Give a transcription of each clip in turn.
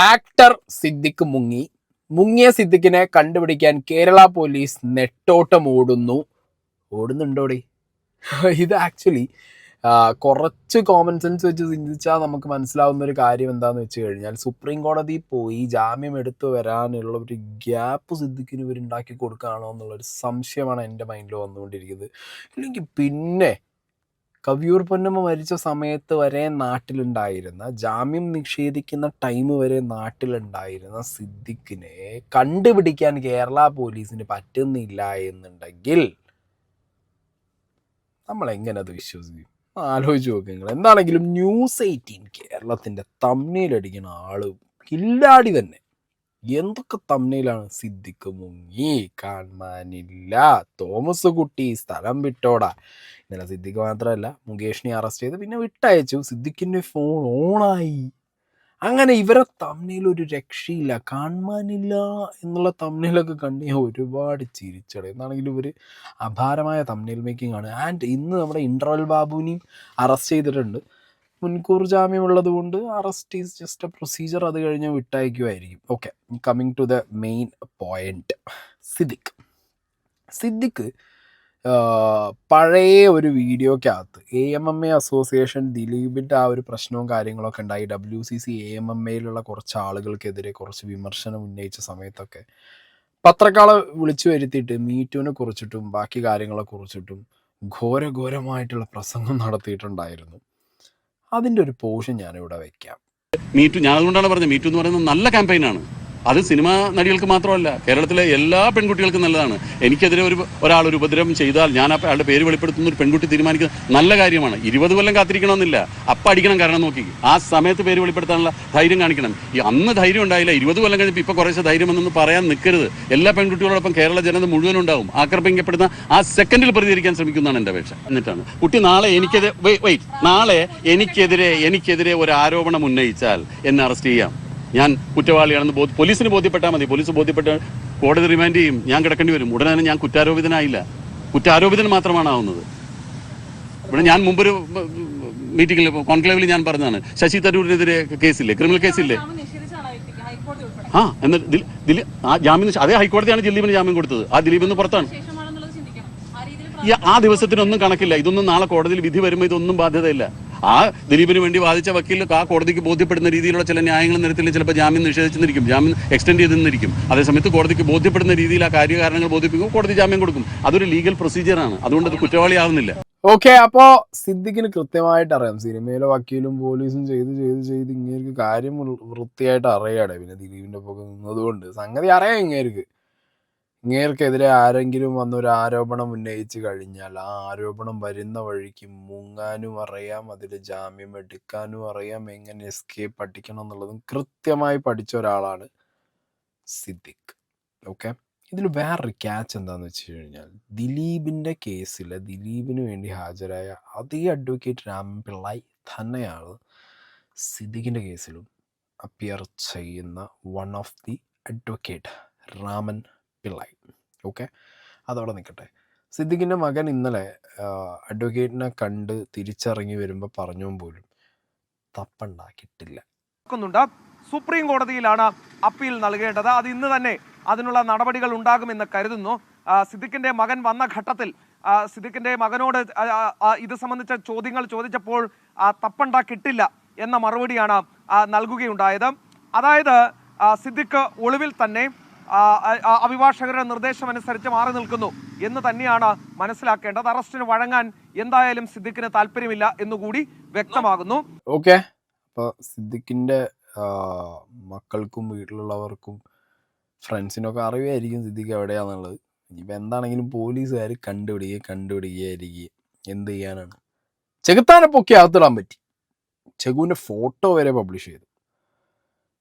Actor Siddique മുങ്ങിയ സിദ്ദിഖിനെ കണ്ടുപിടിക്കാൻ Kerala police നെട്ടോട്ടം ഓടുന്നുണ്ടോടെ. ഇത് ആക്ച്വലി കുറച്ച് കോമൺ സെൻസ് വെച്ച് ചിന്തിച്ചാൽ നമുക്ക് മനസ്സിലാവുന്ന ഒരു കാര്യം എന്താണെന്ന് വെച്ച് കഴിഞ്ഞാൽ, സുപ്രീം കോടതി പോയി ജാമ്യം എടുത്തു വരാനുള്ള ഒരു ഗ്യാപ്പ് സിദ്ദിഖിന് ഇവരുണ്ടാക്കി കൊടുക്കുകയാണോ എന്നുള്ളൊരു സംശയമാണ് എൻ്റെ മൈൻഡിൽ വന്നുകൊണ്ടിരിക്കുന്നത്. ഇല്ലെങ്കിൽ പിന്നെ കവിയൂർ പൊന്നമ്മ മരിച്ച സമയത്ത് വരെ നാട്ടിലുണ്ടായിരുന്ന, ജാമ്യം നിഷേധിക്കുന്ന ടൈം വരെ നാട്ടിലുണ്ടായിരുന്ന സിദ്ദിഖിനെ കണ്ടുപിടിക്കാൻ കേരള പോലീസിന് പറ്റുന്നില്ല എന്നുണ്ടെങ്കിൽ നമ്മൾ എങ്ങനെ അത് വിശ്വസിക്കും? ആലോചിച്ച് നോക്കുക നിങ്ങൾ. എന്താണെങ്കിലും ന്യൂസ് 18 കേരളത്തിൻ്റെ തമ്മിലടിക്കുന്ന ആള് കില്ലാടി തന്നെ. എന്തൊക്കെ തമ്മിലാണ്! സിദ്ദിഖ് മുങ്ങി, കാണാനില്ല, തോമസ് കുട്ടി സ്ഥലം വിട്ടോടാ. ഇന്നലെ സിദ്ദിഖ് മാത്രമല്ല, മുകേഷിനെ അറസ്റ്റ് ചെയ്ത് പിന്നെ വിട്ടയച്ചു. സിദ്ദിഖിൻ്റെ ഫോൺ ഓണായി. അങ്ങനെ ഇവരെ തമ്മിലൊരു രക്ഷയില്ല. കാണാനില്ല എന്നുള്ള തമ്മിലൊക്കെ കണ്ട് ഞാൻ ഒരുപാട് ചിരിച്ചട. എന്നാണെങ്കിലും ഇവർ അപാരമായ തമ്മിൽ മേക്കിംഗ് ആണ്. ആൻഡ് ഇന്ന് നമ്മുടെ ഇൻട്രവൽ ബാബുവിനെയും അറസ്റ്റ് ചെയ്തിട്ടുണ്ട്. മുൻകൂർ ജാമ്യം ഉള്ളത് കൊണ്ട് arrest is just a procedure. അത് കഴിഞ്ഞ് വിട്ടയക്കുമായിരിക്കും. Okay, coming to the main point. Siddique പഴയ ഒരു വീഡിയോക്കകത്ത് AMMA അസോസിയേഷൻ ദിലീപിൻ്റെ ആ ഒരു പ്രശ്നവും കാര്യങ്ങളൊക്കെ ഉണ്ടായി. WCC AMMAയിലുള്ള കുറച്ച് ആളുകൾക്കെതിരെ കുറച്ച് വിമർശനം ഉന്നയിച്ച സമയത്തൊക്കെ പത്രക്കാളെ വിളിച്ചു വരുത്തിയിട്ട് മീറ്റുവിനെ കുറിച്ചിട്ടും ബാക്കി കാര്യങ്ങളെ കുറിച്ചിട്ടും ഘോരമായിട്ടുള്ള പ്രസംഗം നടത്തിയിട്ടുണ്ടായിരുന്നു. അതിൻ്റെ ഒരു പോർഷൻ ഞാനിവിടെ വെക്കാം. മീറ്റു, ഞാൻ അതുകൊണ്ടാണ് പറഞ്ഞത്, മീറ്റു എന്ന് പറയുന്നത് നല്ല ക്യാമ്പയിനാണ്. അത് സിനിമാ നടികൾക്ക് മാത്രമല്ല, കേരളത്തിലെ എല്ലാ പെൺകുട്ടികൾക്കും നല്ലതാണ്. എനിക്കെതിരെ ഒരാൾ ഒരു ഉപദ്രവം ചെയ്താൽ ഞാൻ അയാളുടെ പേര് വെളിപ്പെടുത്തുന്ന ഒരു പെൺകുട്ടി തീരുമാനിക്കുന്നത് നല്ല കാര്യമാണ്. 20 കൊല്ലം കാത്തിരിക്കണമെന്നില്ല, അപ്പം അടിക്കണം. കാരണം നോക്കി, ആ സമയത്ത് പേര് വെളിപ്പെടുത്താനുള്ള ധൈര്യം കാണിക്കണം. അന്ന് ധൈര്യം ഉണ്ടായില്ല, 20 കൊല്ലം കഴിഞ്ഞപ്പോൾ ഇപ്പോൾ കുറേശ്ശെ ധൈര്യം എന്നൊന്നും പറയാൻ നിൽക്കരുത്. എല്ലാ പെൺകുട്ടികളോടൊപ്പം കേരള ജനത മുഴുവൻ ഉണ്ടാവും. ആക്രമിക്കപ്പെടുന്ന ആ സെക്കൻഡിൽ പ്രതികരിക്കാൻ ശ്രമിക്കുന്നതാണ് എൻ്റെ അപേക്ഷ. എന്നിട്ടാണ് കുട്ടി നാളെ എനിക്കെതിരെ ഒരു ആരോപണം ഉന്നയിച്ചാൽ എന്നെ അറസ്റ്റ് ചെയ്യാം. ഞാൻ കുറ്റവാളിയാണെന്ന് പോലീസിന് ബോധ്യപ്പെട്ടാൽ മതി. പോലീസ് ബോധ്യപ്പെട്ട് കോടതി റിമാൻഡ് ചെയ്യും, ഞാൻ കിടക്കേണ്ടി വരും. ഉടനെ തന്നെ ഞാൻ കുറ്റാരോപിതനായില്ല, കുറ്റാരോപിതൻ മാത്രമാണ് ആവുന്നത്. ഇവിടെ ഞാൻ മുമ്പൊരു മീറ്റിംഗിൽ, കോൺക്ലേവിൽ ഞാൻ പറഞ്ഞതാണ്, ശശി തരൂരിനെതിരെ കേസില്ലേ, ക്രിമിനൽ കേസില്ലേ? എന്നിട്ട് ജാമ്യം, അതേ ഹൈക്കോടതിയാണ് ദിലീപിന് ജാമ്യം കൊടുത്തത്. ആ ദിലീപ് ഇന്ന് പുറത്താണ്. ആ ദിവസത്തിനൊന്നും കണക്കില്ല. ഇതൊന്നും നാളെ കോടതിയിൽ വിധി വരുമ്പോൾ ഇതൊന്നും ബാധ്യതയില്ല. ആ ദിലീപിന് വേണ്ടി വാദിച്ച വക്കീൽ ആ കോടതിക്ക് ബോധ്യപ്പെടുന്ന രീതിയിലുള്ള ചില ന്യായങ്ങൾ നിരത്തിൽ ചിലപ്പോൾ ജാമ്യം നിഷേധിച്ചിരിക്കും, ജാമ്യം എക്സ്റ്റെൻഡ് ചെയ്തിരിക്കും. അതേസമയത്ത് കോടതിക്ക് ബോധ്യപ്പെടുന്ന രീതിയിൽ ആ കാര്യകാരണങ്ങൾ ബോധിപ്പിക്കും, കോടതി ജാമ്യം കൊടുക്കും. അതൊരു ലീഗൽ പ്രൊസീജിയറാണ്. അതുകൊണ്ട് അത് കുറ്റവാളിയാവുന്നില്ല. ഓക്കെ, അപ്പോൾ സിദ്ദിഖിന് കൃത്യമായിട്ട് അറിയാം. സിനിമയിലെ വക്കീലും പോലീസും ചെയ്ത് ഇങ്ങേർക്ക് കാര്യം വൃത്തിയായിട്ട് അറിയാടെ. പിന്നെ ദിലീപിൻ്റെ ഒപ്പം നിന്നതുകൊണ്ട് സംഗതി അറിയാം. ഇങ്ങേർക്കെതിരെ ആരെങ്കിലും വന്നൊരു ആരോപണം ഉന്നയിച്ച് കഴിഞ്ഞാൽ ആ ആരോപണം വരുന്ന വഴിക്ക് മുങ്ങാനും അറിയാം, അതിൽ ജാമ്യം എടുക്കാനും അറിയാം, എങ്ങനെ എസ്കേപ്പ് അടിക്കണം എന്നുള്ളതും കൃത്യമായി പഠിച്ച ഒരാളാണ് സിദ്ദിഖ്. ഓക്കെ, ഇതിൽ വേറൊരു ക്യാച്ച് എന്താണെന്ന് വെച്ച് കഴിഞ്ഞാൽ, ദിലീപിൻ്റെ കേസിൽ ദിലീപിന് വേണ്ടി ഹാജരായ അതേ അഡ്വക്കേറ്റ് രാമൻ പിള്ളൈ തന്നെയാണ് സിദ്ദിഖിൻ്റെ കേസിലും അപ്പിയർ ചെയ്യുന്ന one of the advocate Raman Pillai. Okay, അതവിടെ നിൽക്കട്ടെ. സിദ്ദിഖിൻ്റെ മകൻ ഇന്നലെ അഡ്വക്കേറ്റിനെ കണ്ട് തിരിച്ചിറങ്ങി വരുമ്പോൾ പറഞ്ഞു പോലും തപ്പുണ്ടാക്കിയിട്ടില്ല. സുപ്രീം കോടതിയിലാണ് അപ്പീൽ നൽകേണ്ടത്. അത് ഇന്ന് തന്നെ അതിനുള്ള നടപടികൾ ഉണ്ടാകുമെന്ന് കരുതുന്നു. സിദ്ദിഖിൻ്റെ മകൻ വന്ന ഘട്ടത്തിൽ സിദ്ദിഖിൻ്റെ മകനോട് ഇത് സംബന്ധിച്ച ചോദ്യങ്ങൾ ചോദിച്ചപ്പോൾ തപ്പുണ്ടാക്കിയിട്ടില്ല എന്ന മറുപടിയാണ് നൽകുകയുണ്ടായത്. അതായത് സിദ്ദിഖ് ഒളിവിൽ തന്നെ അഭിഭാഷകരുടെ നിർദ്ദേശമനുസരിച്ച് മാറി നിൽക്കുന്നു എന്ന് തന്നെയാണ് മനസ്സിലാക്കേണ്ടത്. അറസ്റ്റിന് വഴങ്ങാൻ എന്തായാലും സിദ്ദിഖിന് താല്പര്യമില്ല എന്നുകൂടി വ്യക്തമാകുന്നു. ഓക്കെ, അപ്പോൾ സിദ്ദിഖിൻ്റെ മക്കൾക്കും വീട്ടിലുള്ളവർക്കും ഫ്രണ്ട്സിനൊക്കെ അറിയായിരിക്കും സിദ്ദിഖ് എവിടെയാണെന്നുള്ളത്. ഇനിയിപ്പോൾ എന്താണെങ്കിലും പോലീസുകാർ കണ്ടുപിടിക്കുകയായിരിക്കും. എന്ത് ചെയ്യാനാണ്? ചെകുത്താനെ പൊക്കി അകത്തിടാൻ പറ്റി. ചെകുവിൻ്റെ ഫോട്ടോ വരെ പബ്ലിഷ് ചെയ്തു.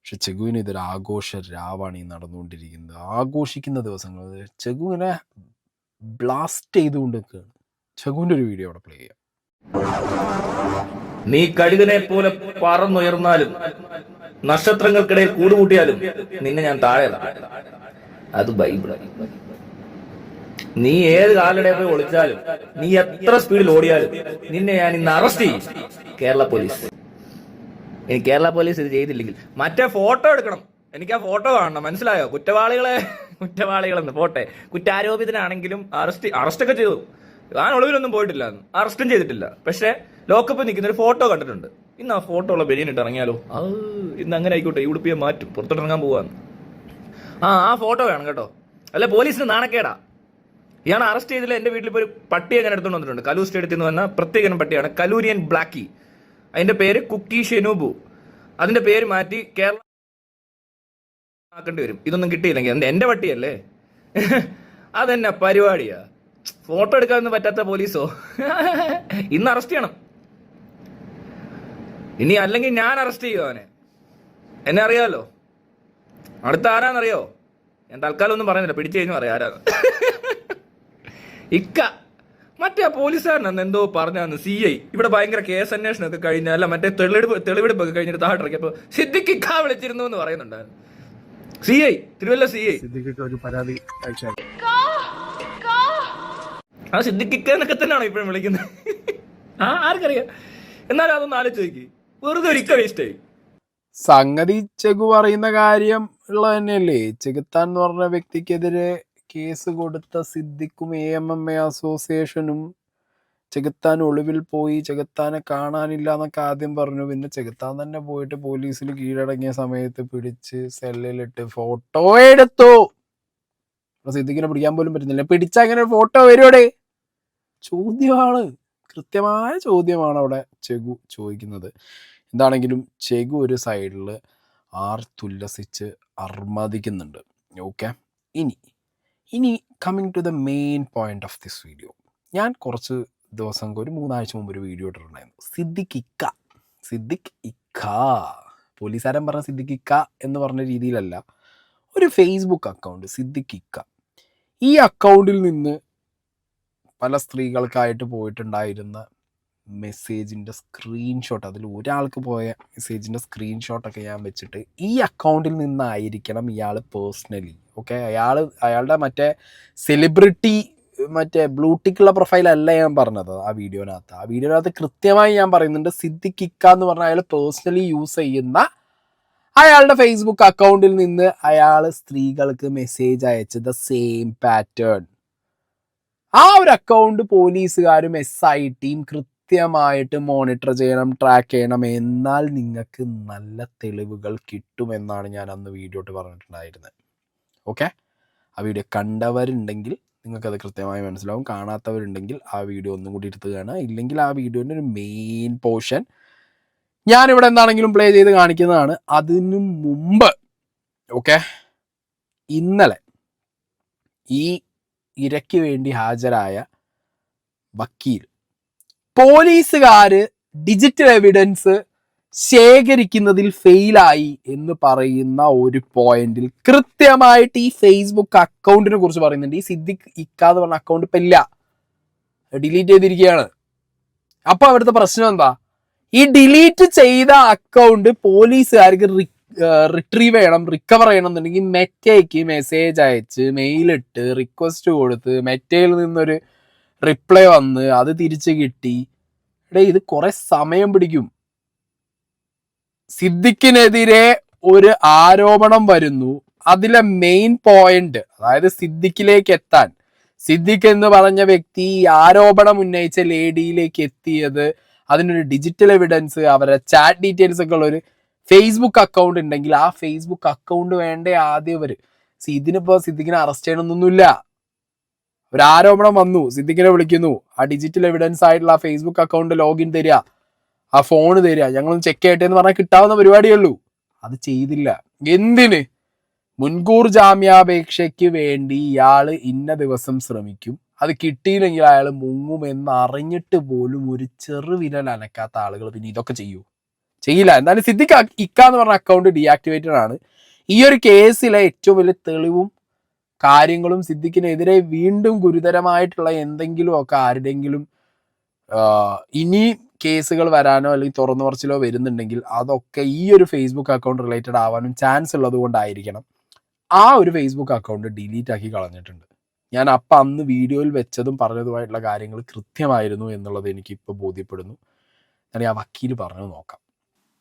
പക്ഷെ ചെകുവിന് ഇതൊരു ആഘോഷ രാവാണ് ഈ നടന്നുകൊണ്ടിരിക്കുന്നത്. ആഘോഷിക്കുന്ന ദിവസങ്ങൾ ചെകുവിനെ ബ്ലാസ്റ്റ് ചെയ്തുകൊണ്ട് നിൽക്കുകയാണ്. ചെകുവിൻ്റെ ഒരു വീഡിയോ അവിടെ പ്ലേ ചെയ്യാം. നീ കഴുകനെ പോലെ പറന്നുയർന്നാലും നക്ഷത്രങ്ങൾക്കിടയിൽ കൂടുകൂട്ടിയാലും നിന്നെ ഞാൻ താഴെ. അത് ബൈബിള്. നീ ഏത് കാലടെ പോയി ഒളിച്ചാലും, നീ എത്ര സ്പീഡിൽ ഓടിയാലും നിന്നെ ഞാൻ ഇന്ന് അറസ്റ്റ് ചെയ്യും കേരള പോലീസ്. ഇനി കേരള പോലീസ് ഇത് ചെയ്തില്ലെങ്കിൽ മറ്റേ ഫോട്ടോ എടുക്കണം. എനിക്ക് ആ ഫോട്ടോ കാണണം, മനസ്സിലായോ? കുറ്റവാളികളെന്ന് പോട്ടെ, കുറ്റാരോപിതനാണെങ്കിലും അറസ്റ്റൊക്കെ ചെയ്തു. ഞാൻ ഒളിവിലൊന്നും പോയിട്ടില്ല, അറസ്റ്റും ചെയ്തിട്ടില്ല. പക്ഷേ ലോക്കപ്പിൽ നിൽക്കുന്ന ഒരു ഫോട്ടോ കണ്ടിട്ടുണ്ട്. ഇന്ന് ആ ഫോട്ടോ ഉള്ള ബനിയനിട്ട് ഇറങ്ങിയാലോ? അത് ഇന്ന് അങ്ങനെ ആയിക്കോട്ടെ, ഈ ഉടുപ്പിയെ മാറ്റും, പുറത്തോട്ടിറങ്ങാൻ പോവാന്ന്. ആ ഫോട്ടോ വേണം കേട്ടോ, അല്ല പോലീസിന് നാണക്കേടാ. ഇയാൾ അറസ്റ്റ് ചെയ്തില്ല. എൻ്റെ വീട്ടിൽ ഇപ്പോൾ ഒരു പട്ടിയെ ഞാൻ എടുത്തുകൊണ്ട് വന്നിട്ടുണ്ട്. കലൂർ സ്റ്റേഡിയത്തിൽ നിന്ന് വന്ന പ്രത്യേകം പട്ടിയാണ്, കലൂരിയൻ ബ്ലാക്കി. അതിൻ്റെ പേര് കുക്കി ഷെനൂബു. അതിൻ്റെ പേര് മാറ്റി കേരള ആക്കേണ്ടി വരും ഇതൊന്നും കിട്ടിയില്ലെങ്കിൽ. എൻ്റെ പട്ടിയല്ലേ. അതെന്നാ പരിപാടിയാ? ഫോട്ടോ എടുക്കാനൊന്നും പറ്റാത്ത പോലീസോ? ഇന്ന് അറസ്റ്റ് ചെയ്യണം. ഇനി അല്ലെങ്കിൽ ഞാൻ അറസ്റ്റ് ചെയ്യും അവനെ. എന്നെ അറിയാമല്ലോ. അടുത്ത ആരാന്നറിയോ? ഞാൻ തൽക്കാലം ഒന്നും പറയുന്നില്ല, പിടിച്ചു കഴിഞ്ഞു പറയാം ആരാന്ന്. ഇക്ക മറ്റേ പോലീസുകാരനെന്ന് എന്തോ പറഞ്ഞാന്ന് CI ഇവിടെ ഭയങ്കര കേസ് അന്വേഷണം ഒക്കെ കഴിഞ്ഞാൽ മറ്റേ തെളിവെടുപ്പൊക്കെ കഴിഞ്ഞിട്ട് താഴെക്കിറക്കിയപ്പോൾ സിദ്ദിഖ് ഇക്ക വിളിച്ചിരുന്നു എന്ന് പറയുന്നുണ്ടായിരുന്നു. CI തിരുവല്ല CI ഒരു പരാതി ആ സിദ്ദിഖ് ഇക്ക എന്നൊക്കെ തന്നെയാണോ ഇപ്പോഴും വിളിക്കുന്നത്? ആർക്കറിയാം. എന്നാലും അതൊന്ന് ആലോചിച്ച് നോക്കി, വെറുതെ ഒരു ഇക്ക വേസ്റ്റായി. സംഗതി ചെഗു പറയുന്ന കാര്യം ഉള്ളത് തന്നെയല്ലേ. ചെകുത്താൻ എന്ന് പറഞ്ഞ വ്യക്തിക്കെതിരെ കേസ് കൊടുത്ത സിദ്ദിഖും AMMA അസോസിയേഷനും ചെകുത്താൻ ഒളിവിൽ പോയി, ചെകുത്താനെ കാണാനില്ല എന്നൊക്കെ ആദ്യം പറഞ്ഞു. പിന്നെ ചെകുത്താൻ തന്നെ പോയിട്ട് പോലീസിൽ കീഴടങ്ങിയ സമയത്ത് പിടിച്ച് സെല്ലിലിട്ട് ഫോട്ടോ എടുത്തു. സിദ്ദിഖിനെ പിടിക്കാൻ പോലും പറ്റുന്നില്ല. പിടിച്ച അങ്ങനെ ഫോട്ടോ വരുവോടെ? ചോദ്യമാണ്, കൃത്യമായ ചോദ്യമാണ് അവിടെ ചെഗു ചോദിക്കുന്നത്. എന്താണെങ്കിലും ചെഗു ഒരു സൈഡിൽ ആർത്തുല്ലസിച്ച് അർമാദിക്കുന്നുണ്ട്. ഓക്കെ, ഇനി coming to the main point of this video. ഞാൻ കുറച്ച് ദിവസം ഒരു 3 ആഴ്ച മുമ്പ് ഒരു വീഡിയോ ഇട്ടിട്ടുണ്ടായിരുന്നു. സിദ്ദിഖ് ഇക്ക പോലീസുകാരൻ പറഞ്ഞ സിദ്ദിഖ് ഇക്ക എന്ന് പറഞ്ഞ രീതിയിലല്ല, ഒരു ഫേസ്ബുക്ക് അക്കൗണ്ട് സിദ്ദിഖ് ഇക്ക. ഈ അക്കൗണ്ടിൽ നിന്ന് പല സ്ത്രീകൾക്കായിട്ട് പോയിട്ടുണ്ടായിരുന്ന മെസ്സേജിൻ്റെ സ്ക്രീൻഷോട്ട്, അതിൽ ഒരാൾക്ക് പോയ മെസ്സേജിൻ്റെ സ്ക്രീൻഷോട്ടൊക്കെ ഞാൻ വെച്ചിട്ട് ഈ അക്കൗണ്ടിൽ നിന്നായിരിക്കണം ഇയാൾ പേഴ്സണലി, ഓക്കെ, അയാളുടെ മറ്റേ സെലിബ്രിറ്റി മറ്റേ ബ്ലൂടിക്കുള്ള പ്രൊഫൈലല്ല ഞാൻ പറഞ്ഞത് ആ വീഡിയോനകത്ത് കൃത്യമായി ഞാൻ പറയുന്നുണ്ട്, സിദ്ദിഖ് ഇക്ക എന്ന് പറഞ്ഞാൽ അയാൾ പേഴ്സണലി യൂസ് ചെയ്യുന്ന അയാളുടെ ഫേസ്ബുക്ക് അക്കൗണ്ടിൽ നിന്ന് അയാൾ സ്ത്രീകൾക്ക് മെസ്സേജ് അയച്ചത് സെയിം പാറ്റേൺ. ആ ഒരു അക്കൗണ്ട് പോലീസുകാരും SITയും കൃത്യമായിട്ട് മോണിറ്റർ ചെയ്യണം, ട്രാക്ക് ചെയ്യണം. എന്നാൽ നിങ്ങൾക്ക് നല്ല തെളിവുകൾ കിട്ടുമെന്നാണ് ഞാൻ അന്ന് വീഡിയോ ഇട്ട് പറഞ്ഞിട്ടുണ്ടായിരുന്നത്. ഓക്കെ, ആ വീഡിയോ കണ്ടവരുണ്ടെങ്കിൽ നിങ്ങൾക്കത് കൃത്യമായി മനസ്സിലാവും. കാണാത്തവരുണ്ടെങ്കിൽ ആ വീഡിയോ ഒന്നും കൂടി എടുത്ത് കാണുക. ഇല്ലെങ്കിൽ ആ വീഡിയോൻ്റെ ഒരു മെയിൻ പോർഷൻ ഞാനിവിടെ എന്താണെങ്കിലും പ്ലേ ചെയ്ത് കാണിക്കുന്നതാണ്. അതിനു മുമ്പ് ഓക്കെ, ഇന്നലെ ഈ ഇരയ്ക്ക് വേണ്ടി ഹാജരായ വക്കീൽ പോലീസുകാർ ഡിജിറ്റൽ എവിഡൻസ് ശേഖരിക്കുന്നതിൽ ഫെയിലായി എന്ന് പറയുന്ന ഒരു പോയിന്റിൽ കൃത്യമായിട്ട് ഈ ഫേസ്ബുക്ക് അക്കൗണ്ടിനെ കുറിച്ച് പറയുന്നുണ്ട്. ഈ സിദ്ദിഖ് ഇക്ക എന്ന് പറഞ്ഞ അക്കൗണ്ട് ഇപ്പം ഇല്ല, ഡിലീറ്റ് ചെയ്തിരിക്കുകയാണ്. അപ്പൊ അവിടുത്തെ പ്രശ്നം എന്താ? ഈ ഡിലീറ്റ് ചെയ്ത അക്കൗണ്ട് പോലീസുകാർക്ക് റിക്കവർ ചെയ്യണം എന്നുണ്ടെങ്കിൽ മെറ്റയ്ക്ക് മെസ്സേജ് അയച്ച് മെയിലിട്ട് റിക്വസ്റ്റ് കൊടുത്ത് മെറ്റയിൽ നിന്നൊരു റിപ്ലൈ വന്ന് അത് തിരിച്ച് കിട്ടി. ഇത് കുറെ സമയം പിടിക്കും. സിദ്ദിഖിനെതിരെ ഒരു ആരോപണം വരുന്നു, അതിലെ മെയിൻ പോയിന്റ്, അതായത് സിദ്ദിഖിലേക്ക് എത്താൻ, സിദ്ദിഖ് എന്ന് പറഞ്ഞ വ്യക്തി ആരോപണം ഉന്നയിച്ച ലേഡിയിലേക്ക് എത്തിയത്, അതിനൊരു ഡിജിറ്റൽ എവിഡൻസ്, അവരുടെ ചാറ്റ് ഡീറ്റെയിൽസ് ഒക്കെ ഉള്ള ഒരു ഫേസ്ബുക്ക് അക്കൗണ്ട് ഉണ്ടെങ്കിൽ ആ ഫേസ്ബുക്ക് അക്കൗണ്ട് വേണ്ടേ ആദ്യം അവർ. ഇതിനിപ്പോൾ സിദ്ദിഖിനെ അറസ്റ്റ് ചെയ്യണമെന്നൊന്നുമില്ല. ഒരു ആരോപണം വന്നു, സിദ്ദിഖിനെ വിളിക്കുന്നു, ആ ഡിജിറ്റൽ എവിഡൻസ് ആയിട്ടുള്ള ആ ഫേസ്ബുക്ക് അക്കൗണ്ട് ലോഗിൻ തരിക, ആ ഫോൺ തരിക, ഞങ്ങളൊന്ന് ചെക്ക് ചെയ്യട്ടെ എന്ന് പറഞ്ഞാൽ കിട്ടാവുന്ന പരിപാടിയേ ഉള്ളൂ. അത് ചെയ്തില്ല. എന്തിന്? മുൻകൂർ ജാമ്യാപേക്ഷയ്ക്ക് വേണ്ടി ഇയാൾ ഇന്ന ദിവസം ശ്രമിക്കും, അത് കിട്ടിയില്ലെങ്കിൽ അയാൾ മുങ്ങുമെന്ന് അറിഞ്ഞിട്ട് പോലും ഒരു ചെറുവിരൽ അനക്കാത്ത ആളുകൾ പിന്നെ ഇതൊക്കെ ചെയ്യില്ല. എന്തായാലും സിദ്ദിഖ് ഇക്ക എന്ന് പറഞ്ഞ അക്കൗണ്ട് ഡീആക്ടിവേറ്റഡ് ആണ്. ഈ ഒരു കേസിലെ ഏറ്റവും വലിയ തെളിവും കാര്യങ്ങളും സിദ്ദിഖിനെതിരെ വീണ്ടും ഗുരുതരമായിട്ടുള്ള എന്തെങ്കിലും ഒക്കെ ആരുടെങ്കിലും ഇനി കേസുകൾ വരാനോ അല്ലെങ്കിൽ തുറന്നു പറച്ചിലോ വരുന്നുണ്ടെങ്കിൽ അതൊക്കെ ഈ ഒരു ഫേസ്ബുക്ക് അക്കൗണ്ട് റിലേറ്റഡ് ആവാനും ചാൻസ് ഉള്ളത് കൊണ്ടായിരിക്കണം ആ ഒരു ഫേസ്ബുക്ക് അക്കൗണ്ട് ഡിലീറ്റ് ആക്കി കളഞ്ഞിട്ടുണ്ട്. ഞാൻ അപ്പം അന്ന് വീഡിയോയിൽ വെച്ചതും പറഞ്ഞതുമായിട്ടുള്ള കാര്യങ്ങൾ കൃത്യമായിരുന്നു എന്നുള്ളത് എനിക്ക് ഇപ്പോൾ ബോധ്യപ്പെടുന്നു. ഞാൻ ആ വക്കീൽ പറഞ്ഞു നോക്കാം.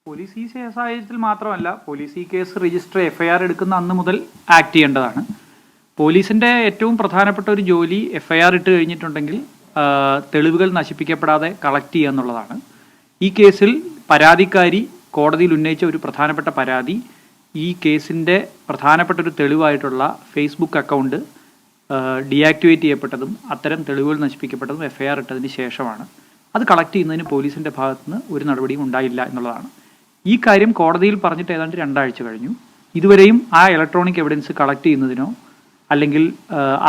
പോലീസ് ഈ സാഹചര്യത്തിൽ മാത്രമല്ല, പോലീസ് ഈ കേസ് രജിസ്റ്റർ FIR എടുക്കുന്ന അന്ന് മുതൽ ആക്ട് ചെയ്യേണ്ടതാണ്. പോലീസിൻ്റെ ഏറ്റവും പ്രധാനപ്പെട്ട ഒരു ജോലി FIR ഇട്ട് കഴിഞ്ഞിട്ടുണ്ടെങ്കിൽ തെളിവുകൾ നശിപ്പിക്കപ്പെടാതെ കളക്ട് ചെയ്യുക എന്നുള്ളതാണ്. ഈ കേസിൽ പരാതിക്കാരി കോടതിയിൽ ഉന്നയിച്ച ഒരു പ്രധാനപ്പെട്ട പരാതി ഈ കേസിൻ്റെ പ്രധാനപ്പെട്ട ഒരു തെളിവായിട്ടുള്ള ഫേസ്ബുക്ക് അക്കൗണ്ട് ഡീആക്ടിവേറ്റ് ചെയ്യപ്പെട്ടതും അത്തരം തെളിവുകൾ നശിപ്പിക്കപ്പെട്ടതും FIR ഇട്ടതിന് ശേഷമാണ്. അത് കളക്ട് ചെയ്യുന്നതിന് പോലീസിൻ്റെ ഭാഗത്തുനിന്ന് ഒരു നടപടിയും ഉണ്ടായില്ല എന്നുള്ളതാണ്. ഈ കാര്യം കോടതിയിൽ പറഞ്ഞിട്ട് ഏതാണ്ട് 2 ആഴ്ച കഴിഞ്ഞു. ഇതുവരെയും ആ ഇലക്ട്രോണിക് എവിഡൻസ് കളക്ട് ചെയ്യുന്നതിനോ അല്ലെങ്കിൽ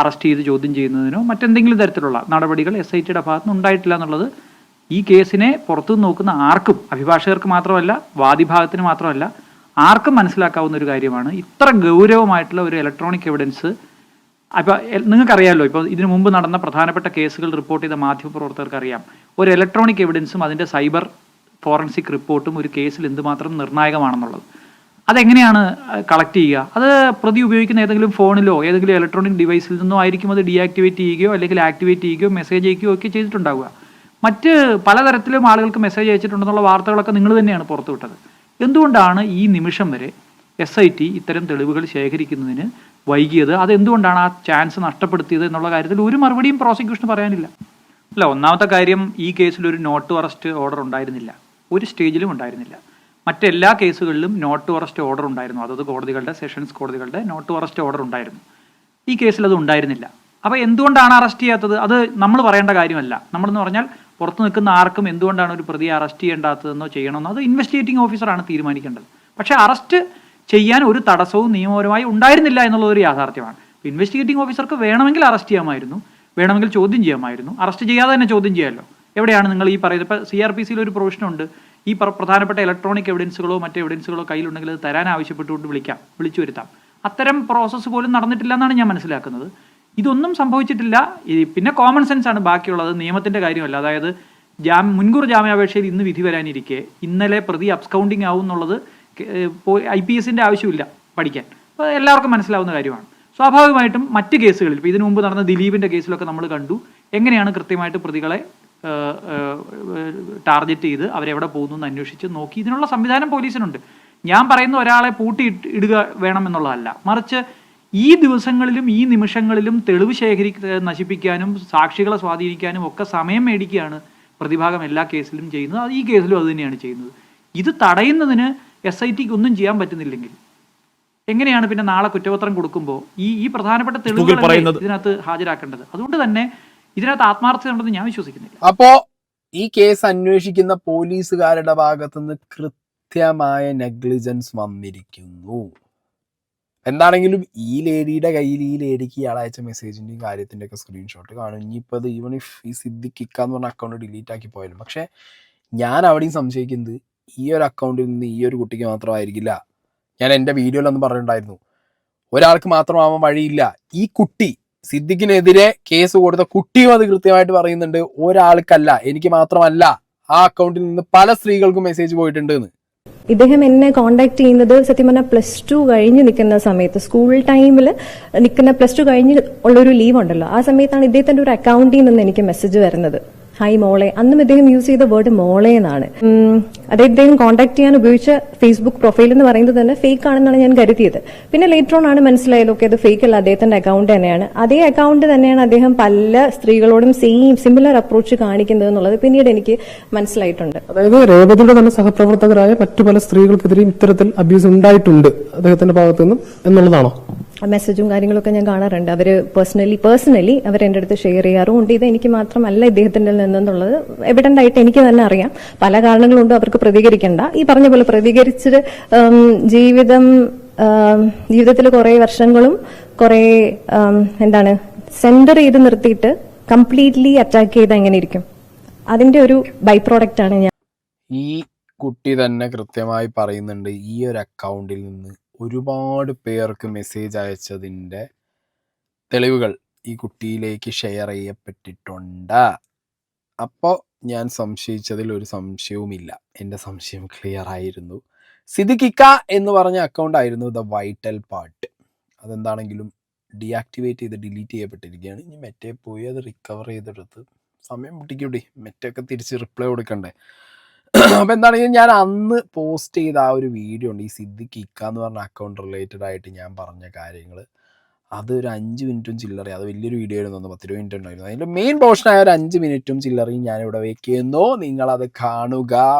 അറസ്റ്റ് ചെയ്ത് ചോദ്യം ചെയ്യുന്നതിനോ മറ്റെന്തെങ്കിലും തരത്തിലുള്ള നടപടികൾ SITയുടെ ഭാഗത്തുനിന്ന് ഉണ്ടായിട്ടില്ല എന്നുള്ളത് ഈ കേസിനെ പുറത്തുനിന്ന് നോക്കുന്ന ആർക്കും, അഭിഭാഷകർക്ക് മാത്രമല്ല, വാദിഭാഗത്തിന് മാത്രമല്ല, ആർക്കും മനസ്സിലാക്കാവുന്ന ഒരു കാര്യമാണ്. ഇത്ര ഗൗരവമായിട്ടുള്ള ഒരു ഇലക്ട്രോണിക് എവിഡൻസ്, അപ്പോൾ നിങ്ങൾക്കറിയാമല്ലോ, ഇപ്പോൾ ഇതിനു മുമ്പ് നടന്ന പ്രധാനപ്പെട്ട കേസുകൾ റിപ്പോർട്ട് ചെയ്ത മാധ്യമപ്രവർത്തകർക്ക് അറിയാം, ഒരു ഇലക്ട്രോണിക് എവിഡൻസും അതിൻ്റെ സൈബർ ഫോറൻസിക് റിപ്പോർട്ടും ഒരു കേസിൽ എന്തുമാത്രം നിർണായകമാണെന്നുള്ളത്. അതെങ്ങനെയാണ് കളക്ട് ചെയ്യുക? അത് പ്രതി ഉപയോഗിക്കുന്ന ഏതെങ്കിലും ഫോണിലോ ഏതെങ്കിലും ഇലക്ട്രോണിക് ഡിവൈസിൽ നിന്നോ ആയിരിക്കും അത് ഡീആക്ടിവേറ്റ് ചെയ്യുകയോ അല്ലെങ്കിൽ ആക്ടിവേറ്റ് ചെയ്യുകയോ മെസ്സേജ് അയക്കുകയോ ഒക്കെ ചെയ്തിട്ടുണ്ടാവുക. മറ്റ് പലതരത്തിലും ആളുകൾക്ക് മെസ്സേജ് അയച്ചിട്ടുണ്ടെന്നുള്ള വാർത്തകളൊക്കെ നിങ്ങൾ തന്നെയാണ് പുറത്തുവിട്ടത്. എന്തുകൊണ്ടാണ് ഈ നിമിഷം വരെ SIT ഇത്തരം തെളിവുകൾ ശേഖരിക്കുന്നതിന് വൈകിയത്? അതെന്തുകൊണ്ടാണ് ആ ചാൻസ് നഷ്ടപ്പെടുത്തിയത് എന്നുള്ള കാര്യത്തിൽ ഒരു മറുപടിയും പ്രോസിക്യൂഷന് പറയാനില്ല. അല്ല, ഒന്നാമത്തെ കാര്യം, ഈ കേസിൽ ഒരു നോട്ട് ടു അറസ്റ്റ് ഓർഡർ ഉണ്ടായിരുന്നില്ല, ഒരു സ്റ്റേജിലും ഉണ്ടായിരുന്നില്ല. മറ്റെല്ലാ കേസുകളിലും നോട്ട് ടു അറസ്റ്റ് ഓർഡർ ഉണ്ടായിരുന്നു, അതത് കോടതികളുടെ, സെഷൻസ് കോടതികളുടെ നോട്ട് ടു അറസ്റ്റ് ഓർഡർ ഉണ്ടായിരുന്നു. ഈ കേസിൽ അത് ഉണ്ടായിരുന്നില്ല. അപ്പോൾ എന്തുകൊണ്ടാണ് അറസ്റ്റ് ചെയ്യാത്തത്? അത് നമ്മൾ പറയേണ്ട കാര്യമല്ല. നമ്മളെന്ന് പറഞ്ഞാൽ പുറത്ത് നിൽക്കുന്ന ആർക്കും എന്തുകൊണ്ടാണ് ഒരു പ്രതിയെ അറസ്റ്റ് ചെയ്യേണ്ടാത്തതെന്നോ ചെയ്യണമെന്നോ അത് ഇൻവെസ്റ്റിഗേറ്റിംഗ് ഓഫീസറാണ് തീരുമാനിക്കേണ്ടത്. പക്ഷേ അറസ്റ്റ് ചെയ്യാൻ ഒരു തടസ്സവും നിയമപരമായി ഉണ്ടായിരുന്നില്ല എന്നുള്ളതൊരു യാഥാർത്ഥ്യമാണ്. ഇൻവെസ്റ്റിഗേറ്റിംഗ് ഓഫീസർക്ക് വേണമെങ്കിൽ അറസ്റ്റ് ചെയ്യാമായിരുന്നു, വേണമെങ്കിൽ ചോദ്യം ചെയ്യാമായിരുന്നു. അറസ്റ്റ് ചെയ്യാതെ തന്നെ ചോദ്യം ചെയ്യാമല്ലോ. എവിടെയാണ് നിങ്ങൾ ഈ പറയുന്നത്? ഇപ്പോൾ CRPCയിൽ ഒരു പ്രൊവിഷനുണ്ട്, ഈ പ്രധാനപ്പെട്ട ഇലക്ട്രോണിക് എവിഡൻസുകളോ മറ്റ് എവിഡൻസുകളോ കയ്യിലുണ്ടെങ്കിൽ അത് തരാൻ ആവശ്യപ്പെട്ടുകൊണ്ട് വിളിച്ചു വരുത്താം. അത്തരം പ്രോസസ്സ് പോലും നടന്നിട്ടില്ല എന്നാണ് ഞാൻ മനസ്സിലാക്കുന്നത്. ഇതൊന്നും സംഭവിച്ചിട്ടില്ല. പിന്നെ കോമൺ സെൻസ് ആണ് ബാക്കിയുള്ളത്, നിയമത്തിൻ്റെ കാര്യമല്ല. അതായത് മുൻകൂർ ജാമ്യാപേക്ഷയിൽ ഇന്ന് വിധി വരാനിരിക്കെ ഇന്നലെ പ്രതി അബ്സ്കൗണ്ടിങ് ആവും എന്നുള്ളത് IPSൻ്റെ ആവശ്യമില്ല പഠിക്കാൻ, അപ്പോൾ എല്ലാവർക്കും മനസ്സിലാവുന്ന കാര്യമാണ്. സ്വാഭാവികമായിട്ടും മറ്റ് കേസുകളിൽ, ഇപ്പോൾ ഇതിനു മുമ്പ് നടന്ന ദിലീപിൻ്റെ കേസിലൊക്കെ നമ്മൾ കണ്ടു എങ്ങനെയാണ് കൃത്യമായിട്ട് പ്രതികളെ ടാർഗറ്റ് ചെയ്ത് അവരെവിടെ പോകുന്നു എന്ന് അന്വേഷിച്ച് നോക്കി. ഇതിനുള്ള സംവിധാനം പോലീസിനുണ്ട്. ഞാൻ പറയുന്ന ഒരാളെ ഇടുക വേണമെന്നുള്ളതല്ല, മറിച്ച് ഈ ദിവസങ്ങളിലും ഈ നിമിഷങ്ങളിലും തെളിവ് നശിപ്പിക്കാനും സാക്ഷികളെ സ്വാധീനിക്കാനും ഒക്കെ സമയം മേടിക്കുകയാണ് പ്രതിഭാഗം എല്ലാ കേസിലും ചെയ്യുന്നത്. അത് ഈ കേസിലും അത് തന്നെയാണ് ചെയ്യുന്നത്. ഇത് തടയുന്നതിന് SITക്ക് ഒന്നും ചെയ്യാൻ പറ്റുന്നില്ലെങ്കിൽ എങ്ങനെയാണ് പിന്നെ നാളെ കുറ്റപത്രം കൊടുക്കുമ്പോൾ ഈ പ്രധാനപ്പെട്ട തെളിവുകൾ ഇതിനകത്ത് ഹാജരാക്കേണ്ടത്? അതുകൊണ്ട് തന്നെ ഇതിനകത്ത് ആത്മാർത്ഥതയുണ്ടെന്ന് ഞാൻ വിശ്വസിക്കുന്നില്ല. അപ്പോ ഈ കേസ് അന്വേഷിക്കുന്ന പോലീസുകാരുടെ ഭാഗത്തുനിന്ന് കൃത്യമായ നെഗ്ലിജൻസ് വന്നിരിക്കുന്നു. എന്താണെങ്കിലും ഈ ലേഡിയുടെ കയ്യിൽ ഈ ലേഡിക്ക് ഇയാളയച്ച മെസ്സേജിൻ്റെയും കാര്യത്തിൻ്റെ ഒക്കെ സ്ക്രീൻഷോട്ട് കാണും. ഇനിയിപ്പോൾ അത് ഈവൺ ഇഫ് ഈ സിദ്ദിഖ് എന്ന് പറഞ്ഞ അക്കൗണ്ട് ഡിലീറ്റ് ആക്കി പോയാലും, പക്ഷേ ഞാൻ അവിടെയും സംശയിക്കുന്നത് ഈ ഒരു അക്കൗണ്ടിൽ നിന്ന് ഈ ഒരു കുട്ടിക്ക് മാത്രമായിരിക്കില്ല. ഞാൻ എൻ്റെ വീഡിയോയിലൊന്നും പറഞ്ഞിട്ടുണ്ടായിരുന്നു, ഒരാൾക്ക് മാത്രമാവാൻ വഴിയില്ല. ഈ കുട്ടി സിദ്ദിഖിനെതിരെ കേസ് കൊടുത്ത കുട്ടിയും അത് കൃത്യമായിട്ട് പറയുന്നുണ്ട്, ഒരാൾക്കല്ല, എനിക്ക് മാത്രമല്ല, ആ അക്കൗണ്ടിൽ നിന്ന് പല സ്ത്രീകൾക്കും മെസ്സേജ് പോയിട്ടുണ്ട് എന്ന്. ഇദ്ദേഹം എന്നെ കോണ്ടാക്ട് ചെയ്യുന്നത് സത്യം പറഞ്ഞാൽ +2 കഴിഞ്ഞ് നിൽക്കുന്ന സമയത്ത്, സ്കൂൾ ടൈമിൽ നിൽക്കുന്ന +2 കഴിഞ്ഞ് ഉള്ളൊരു ലീവ് ഉണ്ടല്ലോ, ആ സമയത്താണ് ഇദ്ദേഹത്തിന്റെ ഒരു അക്കൗണ്ടിൽ നിന്ന് എനിക്ക് മെസ്സേജ് വരുന്നത്. ഹായ് മോളെ. അന്നും ഇദ്ദേഹം യൂസ് ചെയ്ത വേർഡ് മോളെ എന്നാണ്. അതായത് ഇദ്ദേഹം കോൺടാക്ട് ചെയ്യാൻ ഉപയോഗിച്ച ഫേസ്ബുക്ക് പ്രൊഫൈൽ എന്ന് പറയുന്നത് തന്നെ ഫേക്ക് ആണെന്നാണ് ഞാൻ കരുതിയത്. പിന്നെ ലേറ്റർ ഓൺ ആണ് മനസ്സിലായത് ഓക്കെ അത് ഫേക്ക് അല്ല, അദ്ദേഹത്തിന്റെ അക്കൗണ്ട് തന്നെയാണ്. അതേ അക്കൗണ്ട് തന്നെയാണ് അദ്ദേഹം പല സ്ത്രീകളോടും സിമിലർ അപ്രോച്ച് കാണിക്കുന്നത് എന്നുള്ളത് പിന്നീട് എനിക്ക് മനസ്സിലായിട്ടുണ്ട്. അതായത് രേവതിയുടെ തന്നെ സഹപ്രവർത്തകരായ മറ്റു പല സ്ത്രീകൾക്കെതിരെയും ഇത്തരത്തിൽ അബ്യൂസ് ഉണ്ടായിട്ടുണ്ട് അദ്ദേഹത്തിന്റെ ഭാഗത്തു നിന്നും എന്നുള്ളതാണോ? മെസ്സേജും കാര്യങ്ങളൊക്കെ ഞാൻ കാണാറുണ്ട്. അവര് പേഴ്സണലി അവർ എന്റെ അടുത്ത് ഷെയർ ചെയ്യാറുമുണ്ട്. ഇത് എനിക്ക് മാത്രമല്ല ഇദ്ദേഹത്തിന്റെ നിന്നുള്ളത് എവിഡന്റ് ആയിട്ട് എനിക്ക് തന്നെ അറിയാം. പല കാരണങ്ങളുണ്ട് അവർക്ക് പ്രതികരിക്കേണ്ട. ഈ പറഞ്ഞ പോലെ പ്രതികരിച്ചിട്ട് ജീവിതത്തിൽ കുറെ വർഷങ്ങളും കുറെ സെന്റർ ചെയ്ത് നിർത്തിയിട്ട് കംപ്ലീറ്റ്ലി അറ്റാക്ക് ചെയ്ത് എങ്ങനെ ഇരിക്കും? അതിന്റെ ഒരു ബൈ പ്രോഡക്റ്റ് ആണ് ഞാൻ. ഈ കുട്ടി തന്നെ കൃത്യമായി പറയുന്നുണ്ട്, ഈ ഒരു അക്കൗണ്ടിൽ നിന്ന് ഒരുപാട് പേർക്ക് മെസ്സേജ് അയച്ചതിൻ്റെ തെളിവുകൾ ഈ കുട്ടിയിലേക്ക് ഷെയർ ചെയ്യപ്പെട്ടിട്ടുണ്ട്. അപ്പോൾ ഞാൻ സംശയിച്ചതിൽ ഒരു സംശയവുമില്ല, എൻ്റെ സംശയം ക്ലിയർ ആയിരുന്നു. സിദ്ദിഖിക്ക എന്ന് പറഞ്ഞ അക്കൗണ്ട് ആയിരുന്നു ദ വൈറ്റൽ പാർട്ട്. അതെന്താണെങ്കിലും ഡീആക്ടിവേറ്റ് ചെയ്ത് ഡിലീറ്റ് ചെയ്യപ്പെട്ടിരിക്കുകയാണ്. ഇനി മെറ്റേ പോയി അത് റിക്കവർ ചെയ്തെടുത്ത് സമയം പിടിക്കൂടി, മെറ്റൊക്കെ തിരിച്ച് റിപ്ലൈ കൊടുക്കണ്ടേ. അപ്പം എന്താണെങ്കിലും ഞാൻ അന്ന് പോസ്റ്റ് ചെയ്ത ആ ഒരു വീഡിയോ ഉണ്ട്, ഈ സിദ്ദിഖ് ഇക്ക എന്ന് പറഞ്ഞ അക്കൗണ്ട് റിലേറ്റഡ് ആയിട്ട് ഞാൻ പറഞ്ഞ കാര്യങ്ങൾ. അത് ഒരു 5 മിനിറ്റും ചില്ലറ, അത് വലിയൊരു വീഡിയോ ആയിരുന്നു, 10-20 മിനിറ്റ് ഉണ്ടായിരുന്നു. അതിൻ്റെ മെയിൻ പോർഷനായ ഒരു 5 മിനിറ്റും ചില്ലറയും ഞാനിവിടെ വെക്കുന്നു, നിങ്ങളത് കാണുക.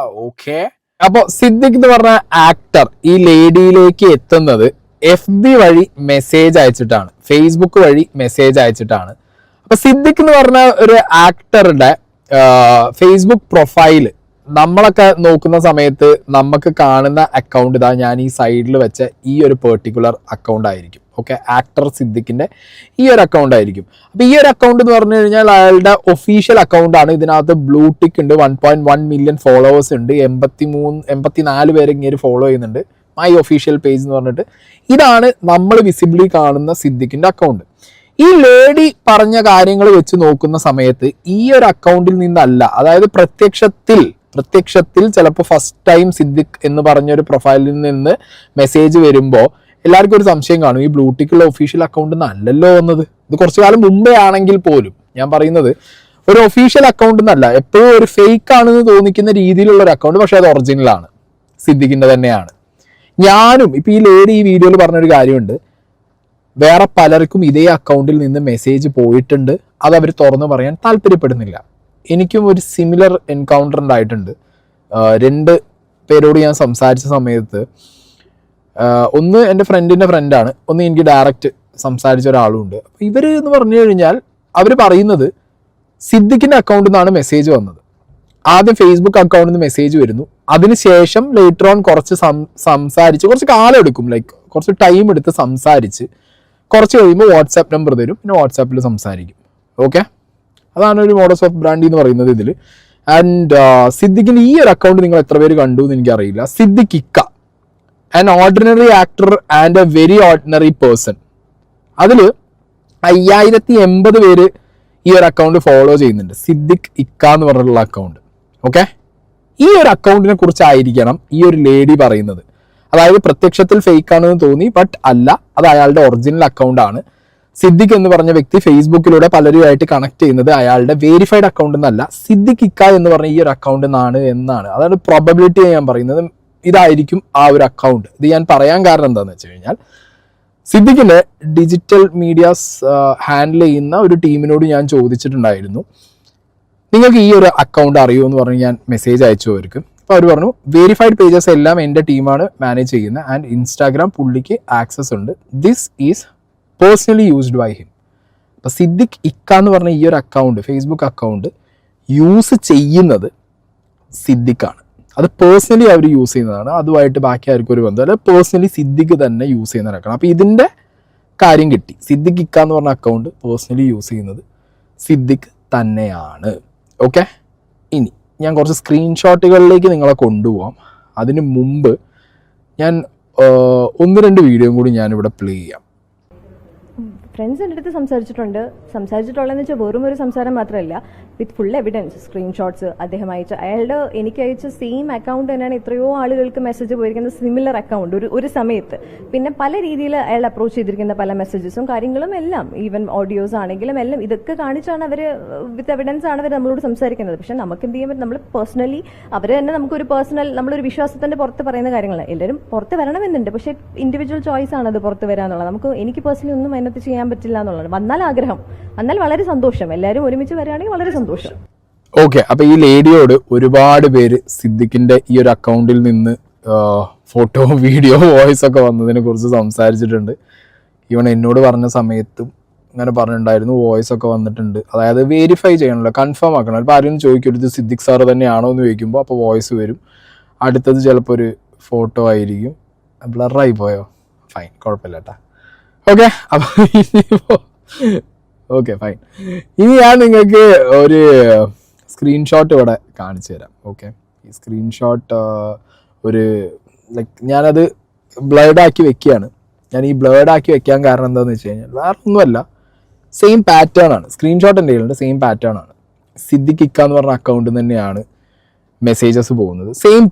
ഓക്കെ. അപ്പോൾ സിദ്ദിഖ് എന്ന് പറഞ്ഞ ആക്ടർ ഈ ലേഡിയിലേക്ക് എത്തുന്നത് FB വഴി മെസ്സേജ് അയച്ചിട്ടാണ്, ഫേസ്ബുക്ക് വഴി മെസ്സേജ് അയച്ചിട്ടാണ്. അപ്പൊ സിദ്ദിഖ് എന്ന് പറഞ്ഞ ഒരു ആക്ടറുടെ ഫേസ്ബുക്ക് പ്രൊഫൈല് നമ്മളൊക്കെ നോക്കുന്ന സമയത്ത് നമുക്ക് കാണുന്ന അക്കൗണ്ട് ഇതാ, ഞാൻ ഈ സൈഡിൽ വെച്ച ഈ ഒരു പെർട്ടിക്കുലർ അക്കൗണ്ട് ആയിരിക്കും. ഓക്കെ, ആക്ടർ സിദ്ദിഖിന്റെ ഈ ഒരു അക്കൗണ്ട് ആയിരിക്കും. അപ്പൊ ഈ ഒരു അക്കൗണ്ട് എന്ന് പറഞ്ഞു കഴിഞ്ഞാൽ അയാളുടെ ഒഫീഷ്യൽ അക്കൗണ്ട് ആണ്. ഇതിനകത്ത് ബ്ലൂ ടിക്ക് ഉണ്ട്, 1.1 മില്യൺ ഫോളോവേഴ്സ് ഉണ്ട്, 84 പേര് ഇങ്ങനെ ഫോളോ ചെയ്യുന്നുണ്ട്, മൈ ഒഫീഷ്യൽ പേജ് എന്ന് പറഞ്ഞിട്ട്. ഇതാണ് നമ്മൾ വിസിബിളി കാണുന്ന സിദ്ദിഖിന്റെ അക്കൗണ്ട്. ഈ ലേഡി പറഞ്ഞ കാര്യങ്ങൾ വെച്ച് നോക്കുന്ന സമയത്ത് ഈ ഒരു അക്കൗണ്ടിൽ നിന്നല്ല, അതായത് പ്രത്യക്ഷത്തിൽ ചിലപ്പോൾ ഫസ്റ്റ് ടൈം സിദ്ദിഖ് എന്ന് പറഞ്ഞൊരു പ്രൊഫൈലിൽ നിന്ന് മെസ്സേജ് വരുമ്പോൾ എല്ലാവർക്കും ഒരു സംശയം കാണും, ഈ ബ്ലൂടിക്കുള്ള ഒഫീഷ്യൽ അക്കൗണ്ട് നല്ലല്ലോ വന്നത്. ഇത് കുറച്ചു കാലം മുമ്പേ ആണെങ്കിൽ പോലും ഞാൻ പറയുന്നത് ഒരു ഒഫീഷ്യൽ അക്കൗണ്ട് എന്നല്ല, എപ്പോഴും ഒരു ഫേക്ക് ആണെന്ന് തോന്നിക്കുന്ന രീതിയിലുള്ള ഒരു അക്കൗണ്ട്, പക്ഷെ അത് ഒറിജിനൽ ആണ്, സിദ്ദിഖിന്റെ തന്നെയാണ്. ഞാനും ഇപ്പൊ ഈ ലേഡി ഈ വീഡിയോയിൽ പറഞ്ഞൊരു കാര്യമുണ്ട്, വേറെ പലർക്കും ഇതേ അക്കൗണ്ടിൽ നിന്ന് മെസ്സേജ് പോയിട്ടുണ്ട്, അത് അവർ തുറന്നു പറയാൻ താല്പര്യപ്പെടുന്നില്ല. എനിക്കും ഒരു സിമിലർ എൻകൗണ്ടർ ഉണ്ടായിട്ടുണ്ട്. 2 പേരോട് ഞാൻ സംസാരിച്ച സമയത്ത്, ഒന്ന് എൻ്റെ ഫ്രണ്ടിൻ്റെ ഫ്രണ്ടാണ്, ഒന്ന് എനിക്ക് ഡയറക്റ്റ് സംസാരിച്ച ഒരാളുണ്ട്. അപ്പോൾ ഇവർ എന്ന് പറഞ്ഞു കഴിഞ്ഞാൽ അവർ പറയുന്നത് സിദ്ദിഖിൻ്റെ അക്കൗണ്ടിൽ നിന്നാണ് മെസ്സേജ് വന്നത്. ആദ്യം ഫേസ്ബുക്ക് അക്കൗണ്ടിൽ നിന്ന് മെസ്സേജ് വരുന്നു, അതിനുശേഷം ലേറ്റർ ഓൺ കുറച്ച് സംസാരിച്ച്, കുറച്ച് കാലം എടുക്കും, ലൈക്ക് കുറച്ച് ടൈം എടുത്ത് സംസാരിച്ച് കുറച്ച് കഴിയുമ്പോൾ വാട്സാപ്പ് നമ്പർ തരും, പിന്നെ വാട്സാപ്പിൽ സംസാരിക്കും. ഓക്കെ, അതാണ് ഒരു മോഡസ് ഓഫ് ബ്രാൻഡി എന്ന് പറയുന്നത് ഇതിൽ. ആൻഡ് സിദ്ദിഖിൻ്റെ ഈ ഒരു അക്കൗണ്ട് നിങ്ങൾ എത്ര പേര് കണ്ടു എന്ന് എനിക്കറിയില്ല. സിദ്ദിഖ് ഇക്ക, an ordinary actor and A very ordinary person. അതിൽ 5080 പേര് ഈ ഒരു അക്കൗണ്ട് ഫോളോ ചെയ്യുന്നുണ്ട്, സിദ്ദിഖ് ഇക്ക എന്ന് പറഞ്ഞിട്ടുള്ള അക്കൗണ്ട്. ഓക്കെ, ഈ ഒരു അക്കൗണ്ടിനെ കുറിച്ചായിരിക്കണം ഈ ഒരു ലേഡി പറയുന്നത്. അതായത് പ്രത്യക്ഷത്തിൽ ഫേക്ക് ആണെന്ന് തോന്നി, ബട്ട് അല്ല, അത് അയാളുടെ ഒറിജിനൽ അക്കൗണ്ട് ആണ്. സിദ്ദിഖ് എന്ന് പറഞ്ഞ വ്യക്തി ഫേസ്ബുക്കിലൂടെ പലരുമായിട്ട് കണക്ട് ചെയ്യുന്നത് അയാളുടെ വെരിഫൈഡ് അക്കൗണ്ട് എന്നല്ല, സിദ്ദിഖ് ഇക്ക എന്ന് പറഞ്ഞ ഈ ഒരു അക്കൗണ്ട് നിന്നാണ് എന്നാണ്. അതാണ് പ്രോബബിലിറ്റി ഞാൻ പറയുന്നത്, ഇതായിരിക്കും ആ ഒരു അക്കൗണ്ട്. ഇത് ഞാൻ പറയാൻ കാരണം എന്താണെന്ന് വെച്ച് കഴിഞ്ഞാൽ, സിദ്ദിഖിന്റെ ഡിജിറ്റൽ മീഡിയാസ് ഹാൻഡിൽ ചെയ്യുന്ന ഒരു ടീമിനോട് ഞാൻ ചോദിച്ചിട്ടുണ്ടായിരുന്നു, നിങ്ങൾക്ക് ഈ ഒരു അക്കൗണ്ട് അറിയുമോ എന്ന് പറഞ്ഞ് ഞാൻ മെസ്സേജ് അയച്ചു അവർക്ക്. അപ്പോൾ അവർ പറഞ്ഞു വെരിഫൈഡ് പേജസ് എല്ലാം എൻ്റെ ടീമാണ് മാനേജ് ചെയ്യുന്നത്, ആൻഡ് ഇൻസ്റ്റാഗ്രാം പുള്ളിക്ക് ആക്സസ് ഉണ്ട്, this is personally used by him. അപ്പോൾ സിദ്ദിഖ് ഇക്ക എന്ന് പറഞ്ഞ ഈ ഒരു അക്കൗണ്ട്, ഫേസ്ബുക്ക് അക്കൗണ്ട് യൂസ് ചെയ്യുന്നത് സിദ്ദിഖാണ്. അത് പേഴ്സണലി അവർ യൂസ് ചെയ്യുന്നതാണ്, അതുമായിട്ട് ബാക്കി ആർക്കും ഒരു ബന്ധം അല്ല, പേഴ്സണലി സിദ്ദിഖ് തന്നെ യൂസ് ചെയ്യുന്ന അക്കൗണ്ട്. അപ്പോൾ ഇതിൻ്റെ കാര്യം കിട്ടി, സിദ്ദിഖ് ഇക്ക എന്ന് പറഞ്ഞ അക്കൗണ്ട് പേഴ്സണലി യൂസ് ചെയ്യുന്നത് സിദ്ദിഖ് തന്നെയാണ്. ഓക്കെ, ഇനി ഞാൻ കുറച്ച് സ്ക്രീൻഷോട്ടുകളിലേക്ക് നിങ്ങളെ കൊണ്ടുപോകാം. അതിന് മുമ്പ് ഞാൻ 1-2 വീഡിയോ കൂടി ഞാനിവിടെ പ്ലേ ചെയ്യാം. ഫ്രണ്ട്സിൻ്റെ അടുത്ത് സംസാരിച്ചിട്ടുള്ളതെന്ന് വെച്ചാൽ വെറും ഒരു സംസാരം മാത്രമല്ല, വിത്ത് ഫുൾ എവിഡൻസ്, സ്ക്രീൻഷോട്ട്സ്, അദ്ദേഹം എനിക്ക് അയച്ച സെയിം അക്കൗണ്ട് തന്നെയാണ് എത്രയോ ആളുകൾക്ക് മെസ്സേജ് പോയിരിക്കുന്നത്, സിമിലർ അക്കൗണ്ട് ഒരു സമയത്ത്. പിന്നെ പല രീതിയിൽ അയാൾ അപ്രോച്ച് ചെയ്തിരിക്കുന്ന പല മെസ്സേജസും കാര്യങ്ങളും എല്ലാം, ഈവൻ ഓഡിയോസ് ആണെങ്കിലും എല്ലാം ഇതൊക്കെ കാണിച്ചാണ് അവർ, വിത്ത് എവിഡൻസ് ആണ് അവർ നമ്മളോട് സംസാരിക്കുന്നത്. പക്ഷെ നമുക്ക് എന്ത് ചെയ്യാൻ പറ്റും, നമ്മൾ പേഴ്സണലി അവർ തന്നെ നമുക്കൊരു പേഴ്സണൽ, നമ്മളൊരു വിശ്വാസത്തിന്റെ പുറത്ത് പറയുന്ന കാര്യങ്ങൾ എല്ലാവരും പുറത്ത് വരണമെന്നുണ്ട്, പക്ഷെ ഇൻഡിവിജ്വൽ ചോയ്സ് ആണ് അത് പുറത്ത് വരാന്നുള്ളത്. എനിക്ക് പേഴ്സണലി ഒന്നും അതിനകത്ത് ചെയ്യാൻ പറ്റില്ല എന്നുള്ളത്. വന്നാൽ ആഗ്രഹം, വന്നാൽ വളരെ സന്തോഷം, എല്ലാവരും ഒരുമിച്ച് വരികയാണെങ്കിൽ വളരെ സന്തോഷം. ഓക്കെ, അപ്പൊ ഈ ലേഡിയോട് ഒരുപാട് പേര് സിദ്ദിഖിന്റെ ഈ ഒരു അക്കൗണ്ടിൽ നിന്ന് ഫോട്ടോ, വീഡിയോ, വോയിസ് ഒക്കെ വന്നതിനെ കുറിച്ച് സംസാരിച്ചിട്ടുണ്ട്. ഈവൺ എന്നോട് പറഞ്ഞ സമയത്തും അങ്ങനെ പറഞ്ഞിട്ടുണ്ടായിരുന്നു, വോയിസ് ഒക്കെ വന്നിട്ടുണ്ട്. അതായത് വെരിഫൈ ചെയ്യണമല്ലോ, കൺഫേം ആക്കണം. ഇപ്പോൾ ആരും ചോദിക്കരുത് സിദ്ദിഖ് സാറ് തന്നെയാണോ എന്ന് ചോദിക്കുമ്പോൾ അപ്പോൾ വോയിസ് വരും. അടുത്തത് ചിലപ്പോൾ ഒരു ഫോട്ടോ ആയിരിക്കും. ബ്ലറായി പോയോ? ഫൈൻ, കുഴപ്പമില്ല കേട്ടോ. ഓക്കെ, അപ്പോൾ ഇനിയിപ്പോൾ ഓക്കെ ഫൈൻ. ഇനി ഞാൻ നിങ്ങൾക്ക് ഒരു സ്ക്രീൻഷോട്ട് ഇവിടെ കാണിച്ചു തരാം. ഓക്കെ, ഈ സ്ക്രീൻഷോട്ട് ഒരു ലൈക്ക് ഞാനത് ബ്ലേഡാക്കി വെക്കുകയാണ്. ഞാൻ ഈ ബ്ലേഡാക്കി വെക്കാൻ കാരണം എന്താണെന്ന് വെച്ച് കഴിഞ്ഞാൽ വേറെ ഒന്നുമല്ല, സെയിം പാറ്റേൺ ആണ്. സ്ക്രീൻഷോട്ട് എൻ്റെ കയ്യിലുണ്ട്, സെയിം പാറ്റേൺ ആണ്. സിദ്ദിഖ് ഇക്ക എന്ന് പറഞ്ഞ അക്കൗണ്ടിൽ തന്നെയാണ് മെസ്സേജസ് പോകുന്നത്. Same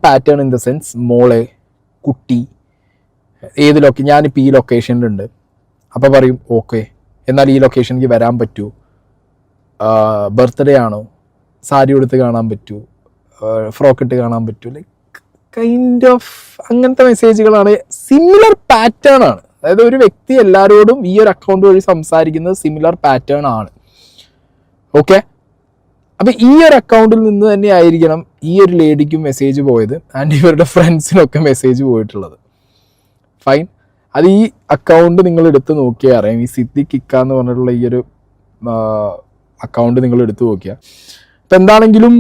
pattern in the sense, മോളെ, കുട്ടി, ഏത് ഞാനിപ്പോൾ ഈ ലൊക്കേഷനിലുണ്ട്, അപ്പോൾ പറയും ഓക്കെ, എന്നാൽ ഈ ലൊക്കേഷനിലേക്ക് വരാൻ പറ്റുമോ, ബർത്ത്ഡേ ആണോ, സാരി ഉടുത്ത് കാണാൻ പറ്റുമോ, ഫ്രോക്ക് ഇട്ട് കാണാൻ പറ്റും, ലൈക്ക് കൈൻഡ് ഓഫ് അങ്ങനത്തെ മെസ്സേജുകളാണ്. സിമിലർ പാറ്റേൺ ആണ്. അതായത് ഒരു വ്യക്തി എല്ലാവരോടും ഈ ഒരു അക്കൗണ്ട് വഴി സംസാരിക്കുന്നത് സിമിലർ പാറ്റേൺ ആണ്. ഓക്കെ, അപ്പം ഈ ഒരു അക്കൗണ്ടിൽ നിന്ന് തന്നെ ആയിരിക്കണം ഈ ഒരു ലേഡിക്കും മെസ്സേജ് പോയത് ആൻഡ് ഇവരുടെ ഫ്രണ്ട്സിനൊക്കെ മെസ്സേജ് പോയിട്ടുള്ളത്. ഫൈൻ. അത് ഈ അക്കൗണ്ട് നിങ്ങൾ എടുത്ത് നോക്കിയാൽ അറിയാം. ഈ സിദ്ദിഖ് ഇക്ക എന്ന് പറഞ്ഞിട്ടുള്ള ഈ ഒരു അക്കൗണ്ട് നിങ്ങൾ എടുത്ത് നോക്കിയാൽ ഇപ്പം എന്താണെങ്കിലും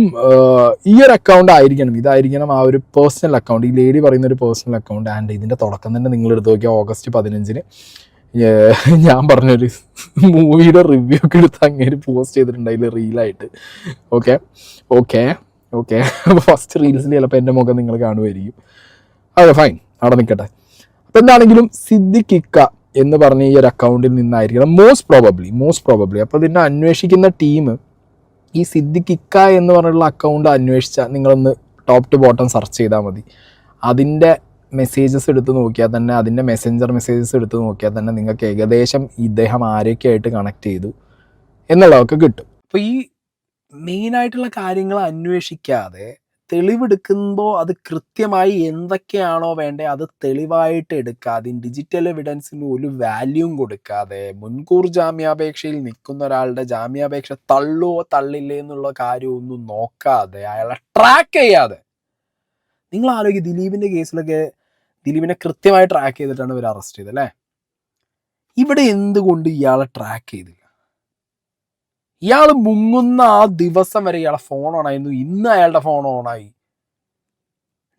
ഈ ഒരു അക്കൗണ്ട് ആയിരിക്കണം, ഇതായിരിക്കണം ആ ഒരു പേഴ്സണൽ അക്കൗണ്ട്, ഈ ലേഡി പറയുന്ന ഒരു പേഴ്സണൽ അക്കൗണ്ട്. ആൻഡ് ഇതിൻ്റെ തുടക്കം തന്നെ നിങ്ങൾ എടുത്ത് നോക്കിയാൽ August 15 ഞാൻ പറഞ്ഞൊരു മൂവിയുടെ റിവ്യൂ ഒക്കെ എടുത്ത് അങ്ങനെ പോസ്റ്റ് ചെയ്തിട്ടുണ്ട് അതിൽ റീലായിട്ട്. ഓക്കെ ഓക്കെ ഓക്കെ ഫസ്റ്റ് റീൽസിൽ ചിലപ്പോൾ എൻ്റെ മുഖം നിങ്ങൾ കാണുമായിരിക്കും. അതെ, ഫൈൻ, അവിടെ നിൽക്കട്ടെ. അപ്പം എന്താണെങ്കിലും സിദ്ദിഖ് ഇക്ക എന്ന് പറഞ്ഞ ഈ ഒരു അക്കൗണ്ടിൽ നിന്നായിരിക്കണം മോസ്റ്റ് പ്രോബബ്ലി. അപ്പോൾ ഇതിനെ അന്വേഷിക്കുന്ന ടീം ഈ സിദ്ദിഖ് ഇക്ക എന്ന് പറഞ്ഞിട്ടുള്ള അക്കൗണ്ട് അന്വേഷിച്ചാൽ നിങ്ങളൊന്ന് ടോപ്പ് ടു ബോട്ടം സെർച്ച് ചെയ്താൽ മതി. അതിൻ്റെ മെസ്സേജസ് എടുത്ത് നോക്കിയാൽ തന്നെ, അതിൻ്റെ മെസ്സഞ്ചർ മെസ്സേജസ് എടുത്ത് നോക്കിയാൽ തന്നെ നിങ്ങൾക്ക് ഏകദേശം ഇദ്ദേഹം ആരൊക്കെ ആയിട്ട് കണക്ട് ചെയ്തു എന്നുള്ളതൊക്കെ കിട്ടും. അപ്പോൾ ഈ മെയിനായിട്ടുള്ള കാര്യങ്ങൾ അന്വേഷിക്കാതെ തെളിവെടുക്കുമ്പോൾ അത് കൃത്യമായി എന്തൊക്കെയാണോ വേണ്ടത് അത് തെളിവായിട്ട് എടുക്കാതെ, ഡിജിറ്റൽ എവിഡൻസിന് ഒരു വാല്യൂം കൊടുക്കാതെ, മുൻകൂർ ജാമ്യാപേക്ഷയിൽ നിൽക്കുന്ന ഒരാളുടെ ജാമ്യാപേക്ഷ തള്ളുവോ തള്ളില്ലേ എന്നുള്ള കാര്യമൊന്നും നോക്കാതെ, അയാളെ ട്രാക്ക് ചെയ്യാതെ. നിങ്ങൾ ആലോചിക്കുക, ദിലീപിൻ്റെ കേസിലൊക്കെ ദിലീപിനെ കൃത്യമായി ട്രാക്ക് ചെയ്തിട്ടാണ് ഇവർ അറസ്റ്റ് ചെയ്തത് അല്ലേ? ഇവിടെ എന്തുകൊണ്ട് ഇയാളെ ട്രാക്ക് ചെയ്തില്ല? ഇയാൾ മുങ്ങുന്ന ആ ദിവസം വരെ ഇയാളെ ഫോൺ ഓണായിരുന്നു, ഇന്ന് അയാളുടെ ഫോൺ ഓണായി.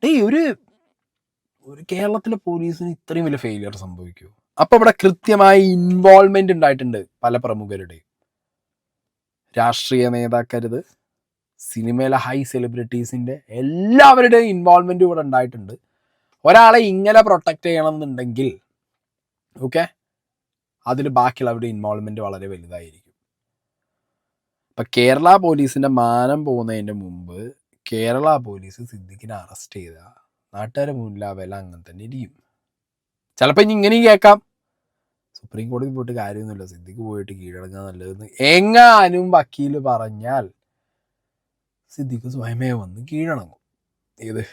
ഒരു കേരളത്തിലെ പോലീസിന് ഇത്രയും വലിയ ഫെയിലിയർ സംഭവിക്കുമോ? അപ്പോൾ ഇവിടെ കൃത്യമായി ഇൻവോൾവ്മെന്റ് ഉണ്ടായിട്ടുണ്ട് പല പ്രമുഖരുടെയും, രാഷ്ട്രീയ നേതാക്കരുത്, സിനിമയിലെ ഹൈ സെലിബ്രിറ്റീസിൻ്റെ എല്ലാവരുടെയും ഇൻവോൾവ്മെന്റ് ഇവിടെ ഉണ്ടായിട്ടുണ്ട്. ഒരാളെ ഇങ്ങനെ പ്രൊട്ടക്റ്റ് ചെയ്യണമെന്നുണ്ടെങ്കിൽ ഓക്കെ, അതിൽ ബാക്കിയുള്ളവരുടെ ഇൻവോൾവ്മെന്റ് വളരെ വലുതായിരിക്കും. ഇപ്പം കേരള പോലീസിൻ്റെ മാനം പോകുന്നതിൻ്റെ മുമ്പ് കേരള പോലീസ് സിദ്ദിഖിനെ അറസ്റ്റ് ചെയ്ത നാട്ടുകാരെ മുന്നിൽ ആ വില അങ്ങനെ തന്നെ ഇരിക്കും. ചിലപ്പോൾ ഇനി ഇങ്ങനെയും കേൾക്കാം, സുപ്രീം കോടതി പോയിട്ട് കാര്യമൊന്നുമില്ല, സിദ്ദിഖ് പോയിട്ട് കീഴടങ്ങാൻ നല്ലതെന്ന് എങ്ങാനും വക്കീൽ പറഞ്ഞാൽ സിദ്ദിഖ് സ്വയമേ വന്ന് കീഴടങ്ങും. ഏത്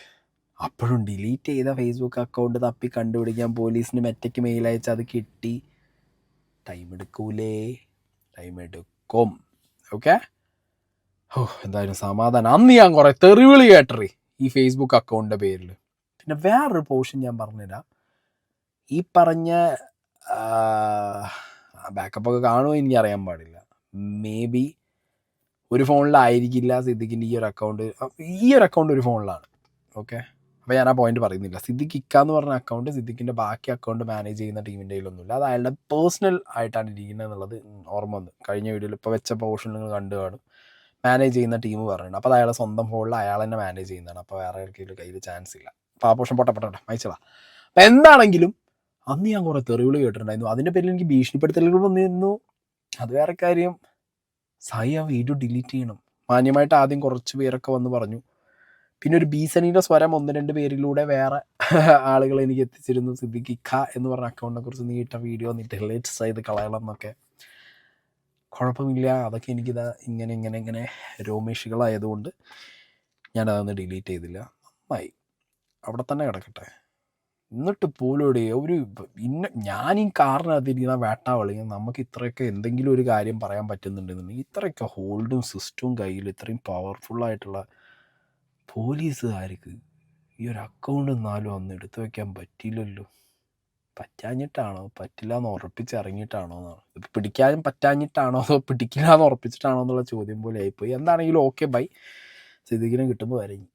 അപ്പോഴും ഡിലീറ്റ് ചെയ്ത ഫേസ്ബുക്ക് അക്കൗണ്ട് തപ്പി കണ്ടുപിടിക്കാൻ പോലീസിന് മെറ്റയ്ക്ക് മെയിൽ അയച്ച് അത് കിട്ടി. ടൈം എടുക്കും. ഓക്കെ, എന്തായാലും സമാധാനം. അന്ന് ഞാൻ കുറേ തെറിവിളി കേട്ടറി ഈ ഫേസ്ബുക്ക് അക്കൗണ്ടിൻ്റെ പേരിൽ. പിന്നെ വേറൊരു പോർഷൻ ഞാൻ പറഞ്ഞുതരാം. ഈ പറഞ്ഞ ബാക്കപ്പൊക്കെ കാണുമോ എനിക്ക് അറിയാൻ പാടില്ല. മേ ബി ഒരു ഫോണിലായിരിക്കില്ല സിദ്ദിഖിൻ്റെ ഈ ഒരു അക്കൗണ്ട് ഒരു ഫോണിലാണ്. ഓക്കെ, അപ്പോൾ ഞാൻ ആ പോയിന്റ് പറയുന്നില്ല. സിദ്ദിഖ് ഇക്ക എന്ന് പറഞ്ഞ അക്കൗണ്ട് സിദ്ദിഖിൻ്റെ ബാക്കി അക്കൗണ്ട് മാനേജ് ചെയ്യുന്ന ടീമിൻ്റെ കയ്യിലൊന്നുമില്ല. അത് അയാളുടെ പേഴ്സണൽ ആയിട്ടാണ് ഇരിക്കുന്നത് എന്നുള്ളത് ഓർമ്മ വന്നു. കഴിഞ്ഞ വീഡിയോയിൽ ഇപ്പോൾ വെച്ച പോർഷൻ നിങ്ങൾ കണ്ടു കാണും. മാനേജ് ചെയ്യുന്ന ടീം പറഞ്ഞിട്ടുണ്ട്. അപ്പോൾ അത് അയാളെ സ്വന്തം ഫോണിൽ അയാൾ തന്നെ മാനേജ് ചെയ്യുന്നതാണ്. അപ്പോൾ വേറെ കയ്യിൽ ചാൻസ് ഇല്ല. അപ്പോൾ ആ പോർഷൻ പൊട്ടപ്പെട്ടെ വായിച്ചതാ. അപ്പം എന്താണെങ്കിലും അന്ന് ഞാൻ കുറേ തെറിവിളി കേട്ടിട്ടുണ്ടായിരുന്നു. അതിൻ്റെ പേരിൽ എനിക്ക് ഭീഷണിപ്പെടുത്തലുകൾ വന്നിരുന്നു. അത് വേറെ കാര്യം. സായി ആ വീഡിയോ ഡിലീറ്റ് ചെയ്യണം. മാന്യമായിട്ട് ആദ്യം കുറച്ച് പേരൊക്കെ വന്ന് പറഞ്ഞു. പിന്നെ ഒരു ഭീഷണിയുടെ സ്വരം 1-2 പേരിലൂടെ വേറെ ആളുകൾ എനിക്ക് എത്തിച്ചിരുന്നു. സിദ്ദിഖ് ഇക്ക എന്ന് പറഞ്ഞ അക്കൗണ്ടിനെ കുറിച്ച് നീട്ട വീഡിയോ ഡിലീറ്റ് ചെയ്ത് കളയണം എന്നൊക്കെ. കുഴപ്പമില്ല, അതൊക്കെ എനിക്കിതാ ഇങ്ങനെ രോമേഷികളായതുകൊണ്ട് ഞാനതൊന്ന് ഡിലീറ്റ് ചെയ്തില്ല. നന്നായി, അവിടെ തന്നെ കിടക്കട്ടെ. എന്നിട്ട് പോലും ഞാൻ ഈ കാറിനകത്തിരിക്കുന്ന വേട്ടാവളി നമുക്ക് ഇത്രയൊക്കെ എന്തെങ്കിലും ഒരു കാര്യം പറയാൻ പറ്റുന്നുണ്ടെന്നുണ്ടെങ്കിൽ ഇത്രയൊക്കെ ഹോൾഡും സിസ്റ്റവും കയ്യിൽ ഇത്രയും പവർഫുള്ളായിട്ടുള്ള പോലീസുകാർക്ക് ഈ ഒരു അക്കൗണ്ട് എന്നാലും അന്ന് എടുത്തു വയ്ക്കാൻ പറ്റിയില്ലല്ലോ. പറ്റാഞ്ഞിട്ടാണോ, പറ്റില്ല എന്ന് ഉറപ്പിച്ചിറങ്ങിയിട്ടാണോ എന്നാണ്, പിടിക്കാനും പറ്റാഞ്ഞിട്ടാണോ അതോ പിടിക്കില്ല എന്ന് ഉറപ്പിച്ചിട്ടാണോ എന്നുള്ള ചോദ്യം പോലെ ആയിപ്പോയി. എന്താണെങ്കിലും ഓക്കെ ബൈ. സിദ്ദിഖിനെ കിട്ടുമ്പോൾ വരഞ്ഞു.